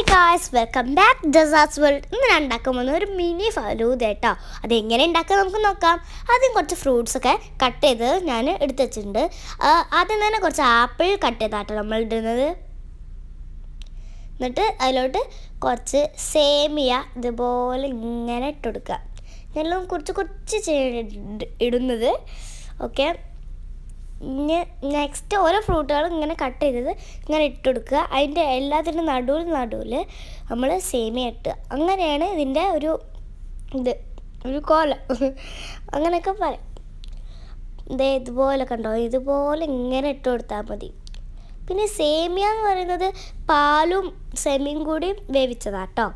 Hi guys, welcome back deserts world. ഇന്ന് ഞാൻ ഉണ്ടാക്കാൻ പോകുന്ന ഒരു മിനി ഫലൂദ കേട്ടോ. അതെങ്ങനെ ഉണ്ടാക്കാൻ നമുക്ക് നോക്കാം. ആദ്യം കുറച്ച് ഫ്രൂട്ട്സൊക്കെ കട്ട് ചെയ്ത് ഞാൻ എടുത്ത് വെച്ചിട്ടുണ്ട്. ആദ്യം തന്നെ കുറച്ച് ആപ്പിൾ കട്ട് ചെയ്താട്ടോ നമ്മൾ ഇടുന്നത്. എന്നിട്ട് അതിലോട്ട് കുറച്ച് സേമിയ ഇതുപോലെ ഇങ്ങനെ ഇട്ട് കൊടുക്കുക. ഞാനെല്ലാം കുറച്ച് ഇടുന്നത്. ഓക്കെ, നെക്സ്റ്റ് ഓരോ ഫ്രൂട്ടുകളും ഇങ്ങനെ കട്ട് ചെയ്തത് ഇങ്ങനെ ഇട്ട് കൊടുക്കുക. അതിൻ്റെ എല്ലാത്തിൻ്റെ നടുവിൽ നമ്മൾ സേമിയ ഇട്ടുക. അങ്ങനെയാണ് ഇതിൻ്റെ ഒരു കോല അങ്ങനെയൊക്കെ പറയാം. ഇതുപോലെ കണ്ടോ, ഇതുപോലെ ഇങ്ങനെ ഇട്ട് കൊടുത്താൽ മതി. പിന്നെ സേമിയ എന്ന് പറയുന്നത് പാലും സെമിയും കൂടി വേവിച്ചതാട്ടോ.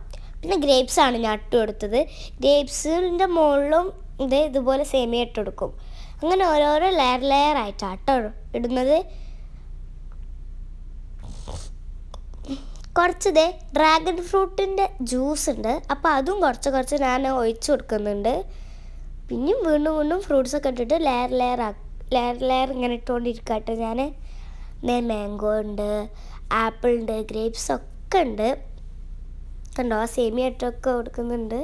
പിന്നെ ഗ്രേപ്സാണ് ഞാൻ ഇട്ട് കൊടുത്തത്. ഗ്രേപ്സിൻ്റെ മുകളിലും ഇതുപോലെ സേമിയ ഇട്ട് കൊടുക്കും. അങ്ങനെ ഓരോരോ ലെയർ ആയിട്ടാട്ടോ ഇടുന്നത്. കുറച്ച് ഡ്രാഗൺ ഫ്രൂട്ടിൻ്റെ ജ്യൂസ് ഉണ്ട്, അപ്പോൾ അതും കുറച്ച് ഞാൻ ഒഴിച്ചു കൊടുക്കുന്നുണ്ട്. പിന്നെയും വീണ്ടും ഫ്രൂട്ട്സൊക്കെ ഇട്ടിട്ട് ലെയർ ഇങ്ങനെ ഇട്ടുകൊണ്ടിരിക്കട്ടെ. ഞാൻ മാംഗോ ഉണ്ട്, ആപ്പിൾ ഉണ്ട്, ഗ്രേപ്സ് ഒക്കെ ഉണ്ട്. കണ്ടോ, ആ സേമിയ ഇട്ടൊക്കെ കൊടുക്കുന്നുണ്ട്.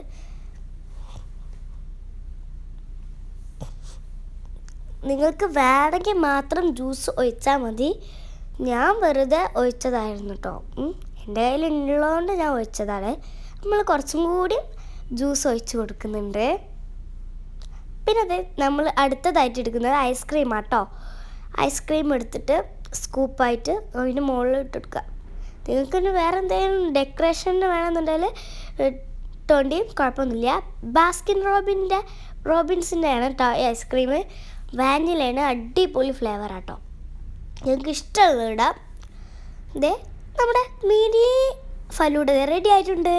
നിങ്ങൾക്ക് വേണമെങ്കിൽ മാത്രം ജ്യൂസ് ഒഴിച്ചാൽ മതി. ഞാൻ വെറുതെ ഒഴിച്ചതായിരുന്നു കേട്ടോ. എൻ്റെ കയ്യിൽ ഉള്ളതുകൊണ്ട് ഞാൻ ഒഴിച്ചതാണ്. നമ്മൾ കുറച്ചും കൂടി ജ്യൂസ് ഒഴിച്ച് കൊടുക്കുന്നുണ്ട്. പിന്നെ നമ്മൾ അടുത്തതായിട്ട് എടുക്കുന്നത് ഐസ്ക്രീം ആട്ടോ. ഐസ്ക്രീം എടുത്തിട്ട് സ്കൂപ്പായിട്ട് അതിന് മുകളിൽ ഇട്ടെടുക്കുക. നിങ്ങൾക്ക് വേറെ എന്തെങ്കിലും ഡെക്കറേഷന് വേണമെന്നുണ്ടെങ്കിൽ ഇട്ടുകൊണ്ടിയും കുഴപ്പമൊന്നുമില്ല. ബാസ്കിൻ റോബിൻസിൻ്റെ ആണ് കേട്ടോ ഈ ഐസ്ക്രീം. വാനിലയാണ്, അടിപൊളി ഫ്ലേവർ ആട്ടോ. ഞങ്ങൾക്ക് ഇഷ്ടമുള്ളത് ഇടാം. നമ്മുടെ മിനി ഫലൂഡ റെഡി ആയിട്ടുണ്ട്.